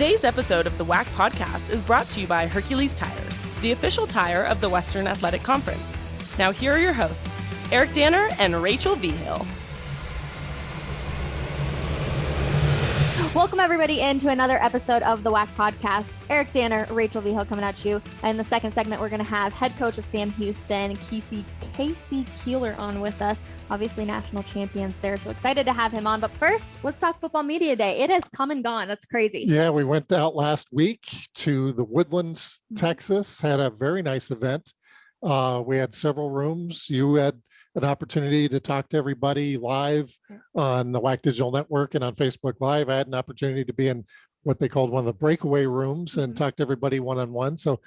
Today's episode of the WAC podcast is brought to you by Hercules Tires, the official tire of the Western Athletic Conference. Now here are your hosts, Eric Danner and Rachel Vigil. Welcome everybody into another episode of the WAC podcast. Eric Danner, Rachel Vigil coming at you. In the second segment, we're going to have head coach of Sam Houston, Casey Keeler, on with us. Obviously national champions there, so excited to have him on. But first, let's talk Football Media Day. It has come and gone. That's crazy. Yeah, we went out last week to the Woodlands, Texas, had a very nice event. We had several rooms. You had an opportunity to talk to everybody live on the WAC Digital Network and on Facebook Live. I had an opportunity to be in what they called one of the breakaway rooms and talk to everybody one-on-one. So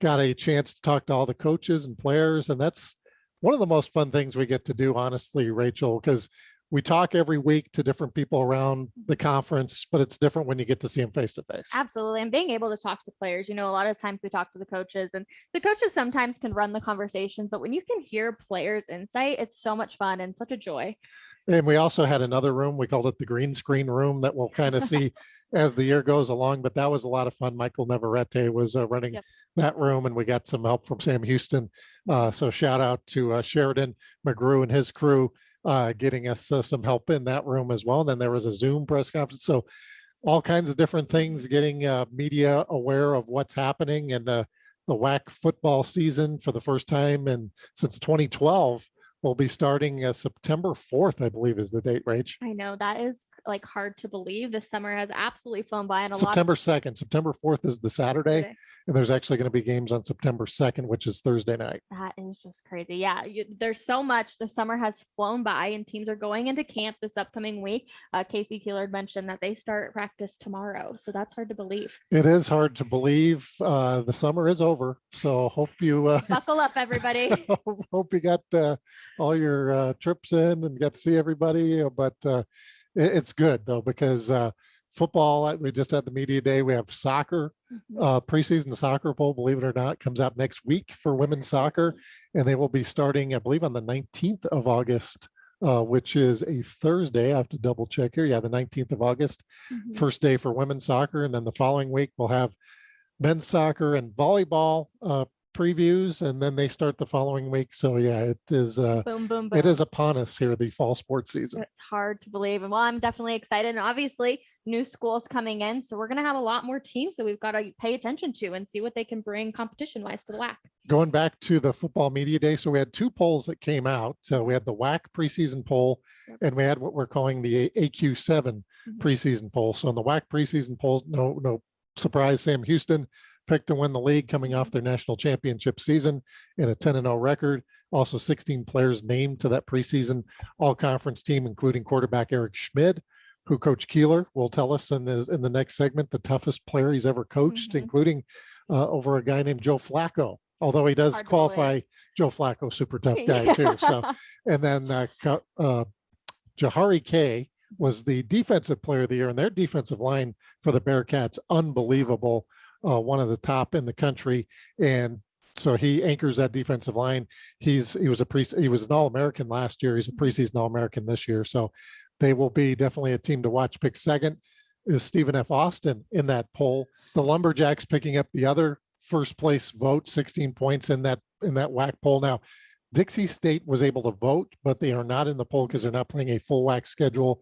got a chance to talk to all the coaches and players. And that's one of the most fun things we get to do, honestly, Rachel, because we talk every week to different people around the conference, but it's different when you get to see them face to face. Absolutely. And being able to talk to players, you know, a lot of times we talk to the coaches and the coaches sometimes can run the conversations, but when you can hear players' insight, it's so much fun and such a joy. And we also had another room. We called it the green screen room that we'll kind of see as the year goes along. But that was a lot of fun. Michael Navarrete was running that room, and we got some help from Sam Houston. So shout out to Sheridan McGrew and his crew getting us some help in that room as well. And then there was a Zoom press conference. So all kinds of different things, getting media aware of what's happening. And the WAC football season for the first time since 2012. We'll be starting September 4th, I believe is the date, Rach. I know that is like hard to believe. The summer has absolutely flown by. And September 2nd, September 4th is the Saturday. And there's actually going to be games on September 2nd, which is Thursday night. That is just crazy. Yeah, there's so much. The summer has flown by and teams are going into camp this upcoming week. Casey Keeler mentioned that they start practice tomorrow. So that's hard to believe. It is hard to believe. The summer is over. So hope you buckle up, everybody. Hope you got all your trips in and got to see everybody. But it's good though, because football, we just had the media day. We have soccer, preseason soccer poll, believe it or not, comes out next week for women's soccer. And they will be starting, I believe, on the 19th of August, which is a Thursday. I have to double check here. Yeah, the 19th of August, first day for women's soccer. And then the following week, we'll have men's soccer and volleyball previews, and then they start the following week. So yeah, it is boom, boom, boom. It is upon us here, the fall sports season. It's hard to believe. And well, I'm definitely excited. And obviously new schools coming in. So we're going to have a lot more teams that we've got to pay attention to and see what they can bring competition wise to the WAC. Going back to the football media day. So we had two polls that came out. So we had the WAC preseason poll and we had what we're calling the AQ7 preseason poll. So in the WAC preseason poll, no surprise, Sam Houston picked to win the league coming off their national championship season in a 10-0 record. Also 16 players named to that preseason all-conference team, including quarterback Eric Schmid, who Coach Keeler will tell us in the next segment, the toughest player he's ever coached, including over a guy named Joe Flacco. Although he does qualify Joe Flacco, super tough guy too. So, and then Jahari K was the defensive player of the year, and their defensive line for the Bearkats, unbelievable. One of the top in the country, and so he anchors that defensive line. He was an All-American last year. He's a preseason All-American this year. So they will be definitely a team to watch. Pick second is Stephen F. Austin in that poll. The Lumberjacks picking up the other first place vote, 16 points in that WAC poll. Now, Dixie State was able to vote, but they are not in the poll because they're not playing a full WAC schedule.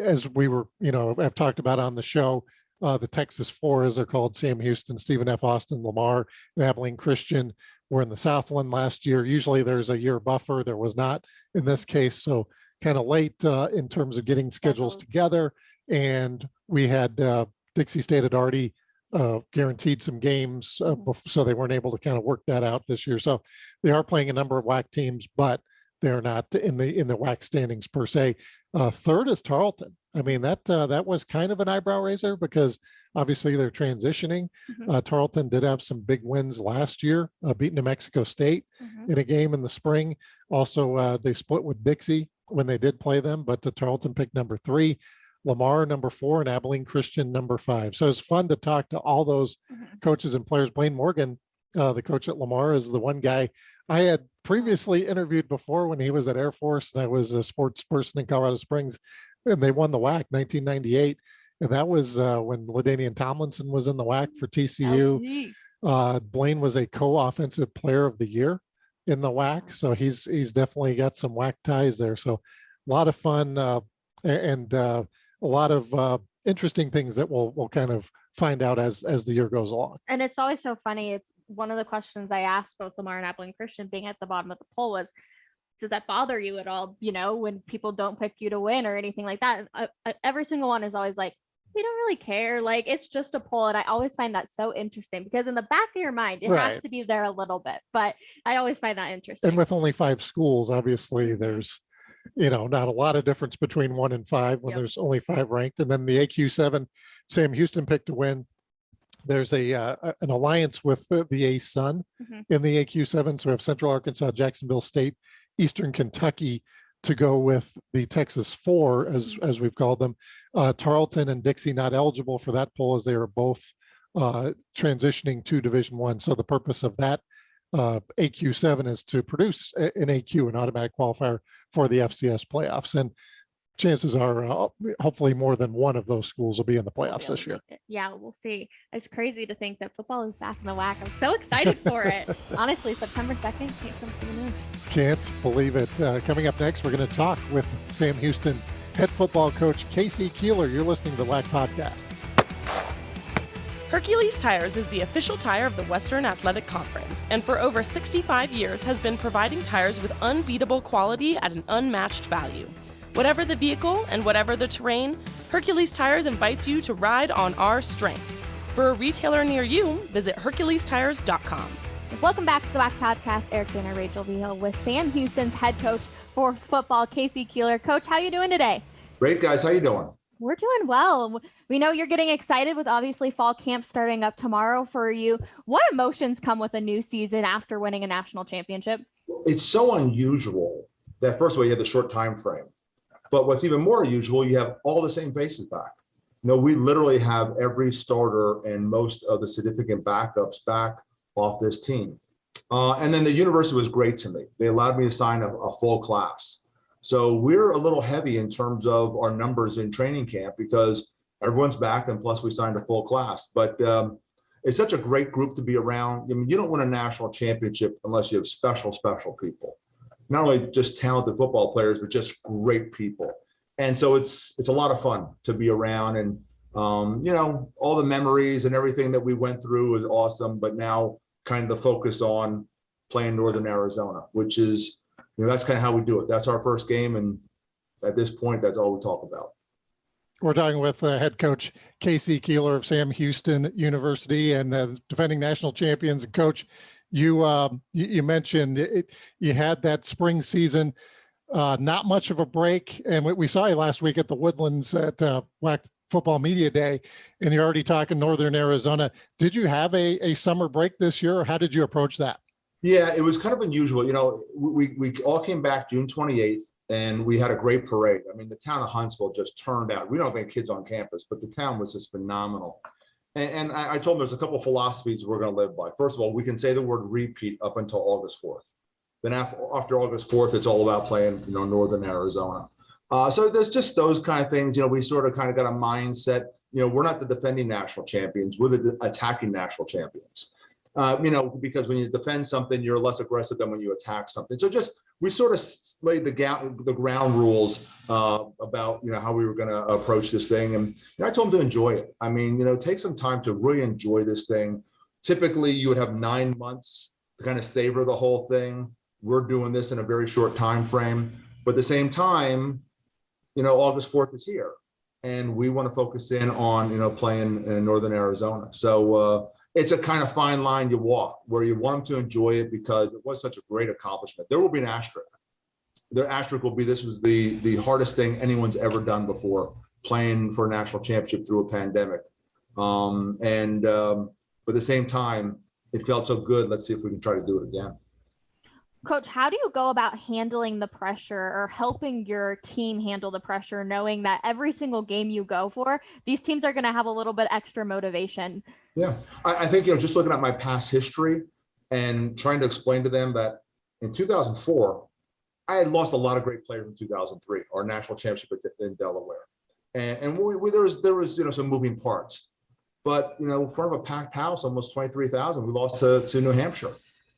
As we were, I've talked about on the show. The Texas Four, as they're called, Sam Houston, Stephen F. Austin, Lamar, and Abilene Christian were in the Southland last year. Usually there's a year buffer. There was not in this case. So kind of late in terms of getting schedules together. And we had Dixie State had already guaranteed some games, so they weren't able to kind of work that out this year. So they are playing a number of WAC teams, but they're not in the WAC standings per se. Third is Tarleton. I mean, that was kind of an eyebrow raiser because obviously they're transitioning. Tarleton did have some big wins last year, beating New Mexico State in a game in the spring. Also, they split with Dixie when they did play them, but the Tarleton picked number 3, Lamar number 4, and Abilene Christian number 5. So it's fun to talk to all those coaches and players. Blaine Morgan, the coach at Lamar, is the one guy I had previously interviewed before when he was at Air Force, and I was a sports person in Colorado Springs, and they won the WAC 1998. And that was when LaDainian Tomlinson was in the WAC for TCU. Blaine was a co-offensive player of the year in the WAC. So he's definitely got some WAC ties there. So a lot of fun and a lot of interesting things that we'll kind of find out as the year goes along. And it's always so funny. It's one of the questions I asked both Lamar and Appling Christian being at the bottom of the poll was, does that bother you at all? When people don't pick you to win or anything like that? Every single one is always like, we don't really care. Like, it's just a poll. And I always find that so interesting because in the back of your mind, it has to be there a little bit, but I always find that interesting. And with only 5 schools, obviously there's, not a lot of difference between 1 and 5 when there's only 5 ranked. And then the AQ7, Sam Houston picked to win. There's an alliance with the ASUN in the AQ7. So we have Central Arkansas, Jacksonville State, Eastern Kentucky to go with the Texas 4, as we've called them. Tarleton and Dixie not eligible for that poll as they are both transitioning to Division I. So the purpose of that AQ7 is to produce an AQ, an automatic qualifier for the FCS playoffs. And chances are hopefully more than one of those schools will be in the playoffs this year. Yeah, we'll see. It's crazy to think that football is back in the WAC. I'm so excited for it. Honestly, September 2nd, can't come soon. Can't believe it. Coming up next, we're going to talk with Sam Houston head football coach Casey Keeler. You're listening to the WAC Podcast. Hercules Tires is the official tire of the Western Athletic Conference, and for over 65 years has been providing tires with unbeatable quality at an unmatched value. Whatever the vehicle and whatever the terrain, Hercules Tires invites you to ride on our strength. For a retailer near you, visit HerculesTires.com. Welcome back to the WAC Podcast. Eric Danner, Rachel Vigil with Sam Houston's head coach for football, Casey Keeler. Coach, how you doing today? Great, guys. How you doing? We're doing well. We know you're getting excited with obviously fall camp starting up tomorrow for you. What emotions come with a new season after winning a national championship? It's so unusual that, first of all, you have the short time frame. But what's even more unusual, you have all the same faces back. We literally have every starter and most of the significant backups back off this team. And then the university was great to me. They allowed me to sign a full class. So we're a little heavy in terms of our numbers in training camp because everyone's back and plus we signed a full class. But it's such a great group to be around. You don't win a national championship unless you have special people. Not only just talented football players, but just great people. And so it's a lot of fun to be around. And, all the memories and everything that we went through is awesome. But now kind of the focus on playing Northern Arizona, which is, that's kind of how we do it. That's our first game. And at this point, that's all we talk about. We're talking with head coach Casey Keeler of Sam Houston University and defending national champions. And coach, you mentioned you had that spring season, not much of a break. And we saw you last week at the Woodlands at WAC Football Media Day, and you're already talking Northern Arizona. Did you have a summer break this year, or how did you approach that? Yeah, it was kind of unusual. We all came back June 28th, and we had a great parade. I mean, the town of Huntsville just turned out. We don't have any kids on campus, but the town was just phenomenal. And I told them there's a couple of philosophies we're going to live by. First of all, we can say the word repeat up until August 4th. Then after August 4th, it's all about playing, Northern Arizona. So there's just those kind of things. We sort of got a mindset. We're not the defending national champions. We're the attacking national champions. Because when you defend something, you're less aggressive than when you attack something. So we sort of laid the ground rules about how we were going to approach this thing, and I told them to enjoy it. I mean, take some time to really enjoy this thing. Typically, you would have 9 months to kind of savor the whole thing. We're doing this in a very short time frame, but at the same time, August 4th is here, and we want to focus in on playing in Northern Arizona. So it's a kind of fine line you walk where you want them to enjoy it because it was such a great accomplishment. There will be an asterisk. The asterisk will be this was the hardest thing anyone's ever done before, playing for a national championship through a pandemic. But at the same time, it felt so good. Let's see if we can try to do it again. Coach, how do you go about handling the pressure or helping your team handle the pressure, knowing that every single game you go for, these teams are going to have a little bit extra motivation? Yeah, I think, just looking at my past history and trying to explain to them that in 2004, I had lost a lot of great players in 2003, our national championship in Delaware. And there was some moving parts, but in front of a packed house, almost 23,000, we lost to New Hampshire,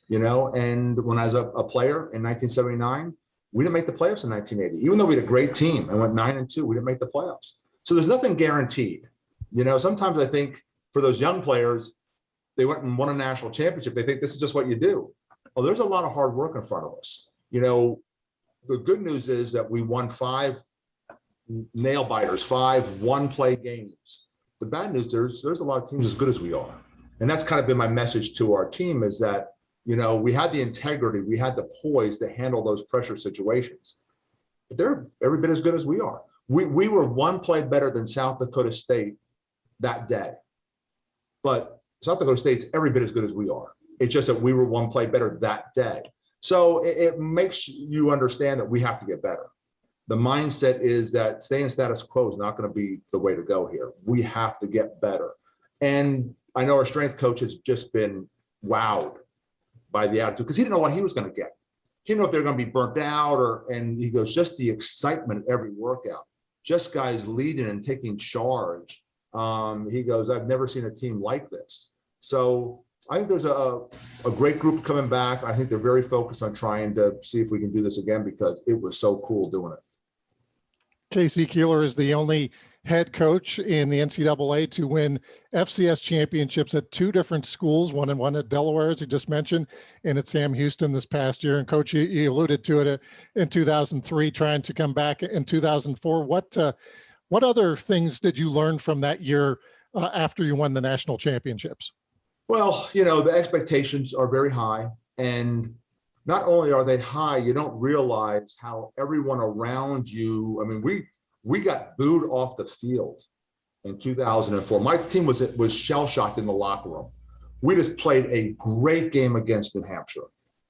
and when I was a player in 1979, we didn't make the playoffs in 1980, even though we had a great team and went 9-2, we didn't make the playoffs. So there's nothing guaranteed. Sometimes I think for those young players, they went and won a national championship. They think this is just what you do. Well, there's a lot of hard work in front of us. The good news is that we won 5 nail biters, 5 one-play games. The bad news, there's a lot of teams as good as we are. And that's kind of been my message to our team is that, we had the integrity, we had the poise to handle those pressure situations. But they're every bit as good as we are. We were one play better than South Dakota State that day. But South Dakota State's every bit as good as we are. It's just that we were one play better that day. So it makes you understand that we have to get better. The mindset is that staying status quo is not going to be the way to go here. We have to get better. And I know our strength coach has just been wowed by the attitude because he didn't know what he was going to get. He didn't know if they're going to be burnt out and he goes, just the excitement every workout, just guys leading and taking charge. He goes, I've never seen a team like this. So I think there's a great group coming back. I think they're very focused on trying to see if we can do this again because it was so cool doing it. K.C. Keeler is the only head coach in the NCAA to win FCS championships at 2 different schools, one at Delaware, as you just mentioned, and at Sam Houston this past year. And Coach, you alluded to it in 2003, trying to come back in 2004. What other things did you learn from that year after you won the national championships? Well, the expectations are very high. And not only are they high, you don't realize how everyone around you, I mean, we got booed off the field in 2004. My team was shell-shocked in the locker room. We just played a great game against New Hampshire.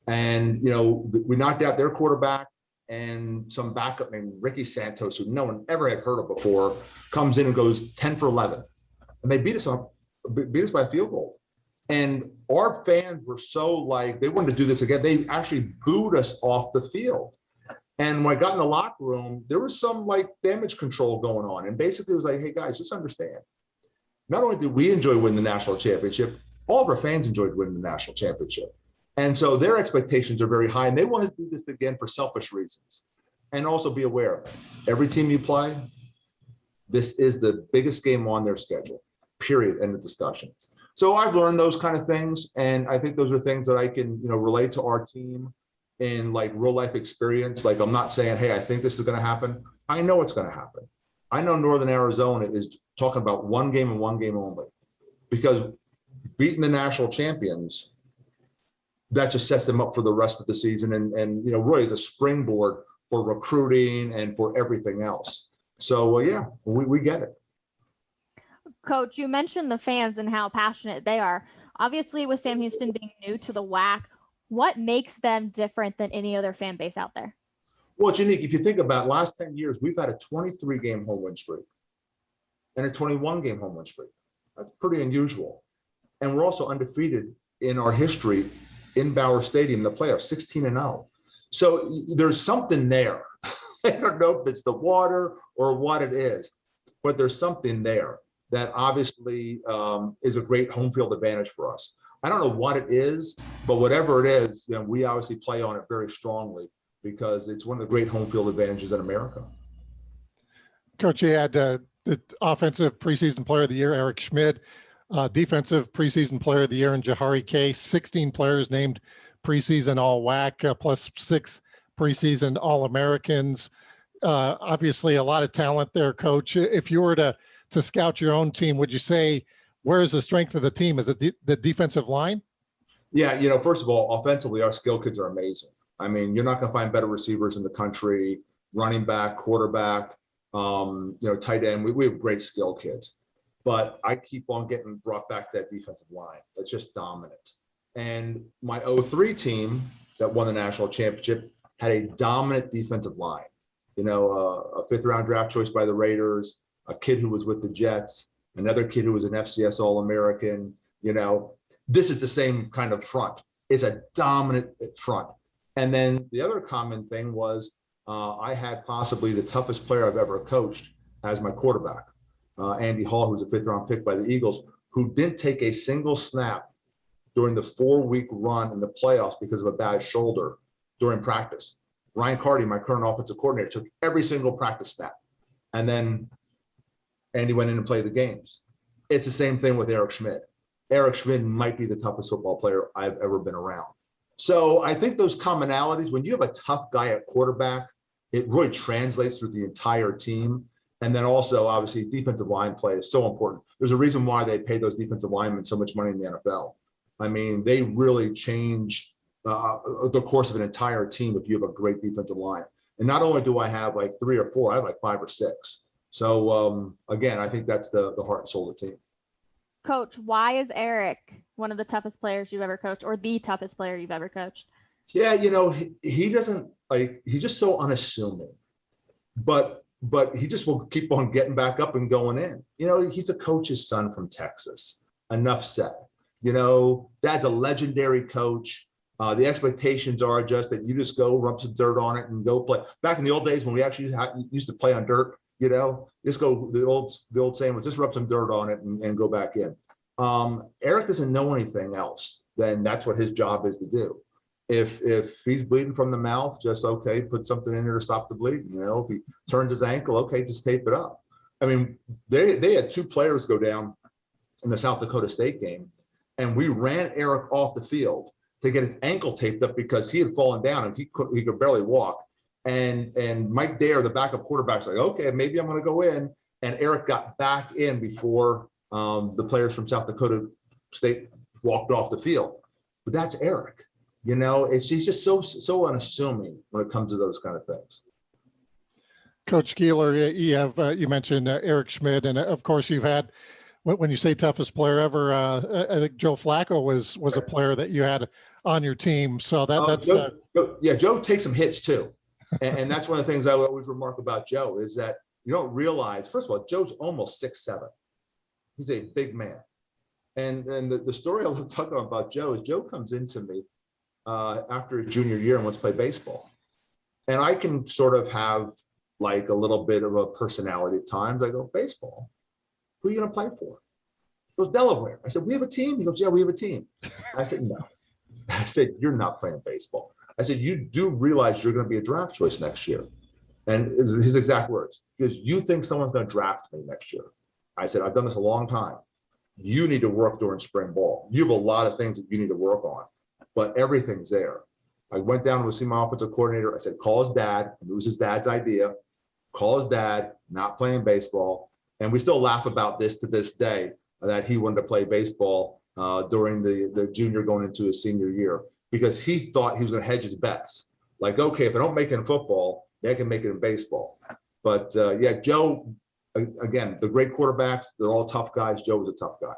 And, we knocked out their quarterback and some backup named Ricky Santos, who no one ever had heard of before, comes in and goes 10 for 11. And they beat us by a field goal. And our fans were so they wanted to do this again. They actually booed us off the field. And when I got in the locker room, there was some damage control going on. And basically it was hey guys, just understand. Not only did we enjoy winning the national championship, all of our fans enjoyed winning the national championship. And so their expectations are very high and they want to do this again for selfish reasons. And also be aware, every team you play, this is the biggest game on their schedule, period, end of discussion. So I've learned those kind of things. And I think those are things that I can, relate to our team in real life experience. I'm not saying, hey, I think this is going to happen. I know it's going to happen. I know Northern Arizona is talking about one game and one game only because beating the national champions, that just sets them up for the rest of the season and really is a springboard for recruiting and for everything else. So yeah, we get it. Coach, you mentioned the fans and how passionate they are. Obviously, with Sam Houston being new to the WAC, what makes them different than any other fan base out there? Well, it's unique. If you think about last 10 years, we've had a 23-game home win streak and a 21-game home win streak. That's pretty unusual. And we're also undefeated in our history in Bauer Stadium, the playoffs, 16-0. So there's something there. I don't know if it's the water or what it is, but there's something there that obviously is a great home field advantage for us. I don't know what it is, but whatever it is, we obviously play on it very strongly because it's one of the great home field advantages in America. Coach, you had the offensive preseason player of the year, Eric Schmid, defensive preseason player of the year in Jahari Case, 16 players named preseason All-WAC, plus 6 preseason All-Americans. Obviously a lot of talent there, Coach. If you were to scout your own team, would you say, where is the strength of the team? Is it the defensive line? Yeah, first of all, offensively, our skill kids are amazing. I mean, you're not going to find better receivers in the country, running back, quarterback, tight end. We have great skill kids. But I keep on getting brought back to that defensive line. That's just dominant. And my 03 team that won the national championship had a dominant defensive line. A 5th-round draft choice by the Raiders, a kid who was with the Jets, another kid who was an FCS All-American. This is the same kind of front. It's a dominant front. And then the other common thing was I had possibly the toughest player I've ever coached as my quarterback. Andy Hall, who's a 5th-round pick by the Eagles, who didn't take a single snap during the 4-week run in the playoffs because of a bad shoulder during practice. Ryan Carty, my current offensive coordinator, took every single practice snap. And then Andy went in and played the games. It's the same thing with Eric Schmidt. Eric Schmidt might be the toughest football player I've ever been around. So I think those commonalities, when you have a tough guy at quarterback, it really translates through the entire team. And then also, obviously, defensive line play is so important. There's a reason why they pay those defensive linemen so much money in the NFL. I mean, they really change the course of an entire team if you have a great defensive line. And not only do I have like 3 or 4, I have like 5 or 6. So, again, I think that's the heart and soul of the team. Coach, why is Eric one of the toughest players you've ever coached, or the toughest player you've ever coached? Yeah, he doesn't he's just so unassuming, but he just will keep on getting back up and going in. He's a coach's son from Texas. Enough said. Dad's a legendary coach. The expectations are just that you just go rub some dirt on it and go play. Back in the old days when we actually used to play on dirt, just go, the old saying was just rub some dirt on it and go back in. Eric doesn't know anything else. Then that's what his job is to do. If he's bleeding from the mouth, just okay, put something in there to stop the bleeding. If he turns his ankle, okay, just tape it up. I mean, they had 2 players go down in the South Dakota State game, and we ran Eric off the field to get his ankle taped up because he had fallen down and he could barely walk. And Mike Dare, the backup quarterback's like, okay, maybe I'm going to go in. And Eric got back in before the players from South Dakota State walked off the field. But that's Eric. He's just so unassuming when it comes to those kind of things. Coach Keeler, you mentioned Eric Schmidt, and of course you've had, when you say toughest player ever, I think Joe Flacco was a player that you had on your team. So that's Joe takes some hits too, and that's one of the things I always remark about Joe is that you don't realize. First of all, Joe's almost 6'7". He's a big man, and the story I was talking about Joe is Joe comes into me after his junior year and wants to play baseball, and I can sort of have like a little bit of a personality at times. I go, baseball? Who are you going to play for? He goes, Delaware. I said, we have a team? He goes, yeah, we have a team. I said, no. I said, you're not playing baseball. I said, you do realize you're going to be a draft choice next year. And his exact words, because you think someone's going to draft me next year. I said, I've done this a long time. You need to work during spring ball. You have a lot of things that you need to work on, but everything's there. I went down to see my offensive coordinator. I said, call his dad. It was his dad's idea. Call his dad, not playing baseball. And we still laugh about this to this day, that he wanted to play baseball during the junior going into his senior year, because he thought he was going to hedge his bets. Like, okay, if I don't make it in football, I can make it in baseball. But Joe, again, the great quarterbacks, they're all tough guys. Joe was a tough guy.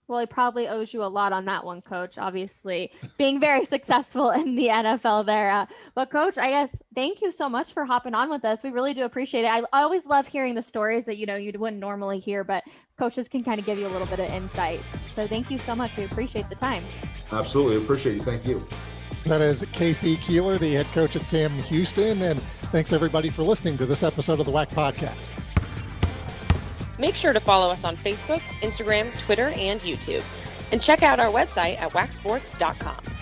Well, he probably owes you a lot on that one, Coach, obviously being very successful in the NFL there. But Coach, I guess, thank you so much for hopping on with us. We really do appreciate it. I always love hearing the stories that, you wouldn't normally hear, but coaches can kind of give you a little bit of insight. So thank you so much. We appreciate the time. Absolutely. Appreciate you. Thank you. That is Casey Keeler, the head coach at Sam Houston. And thanks everybody for listening to this episode of the WAC Podcast. Make sure to follow us on Facebook, Instagram, Twitter, and YouTube. And check out our website at wacsports.com.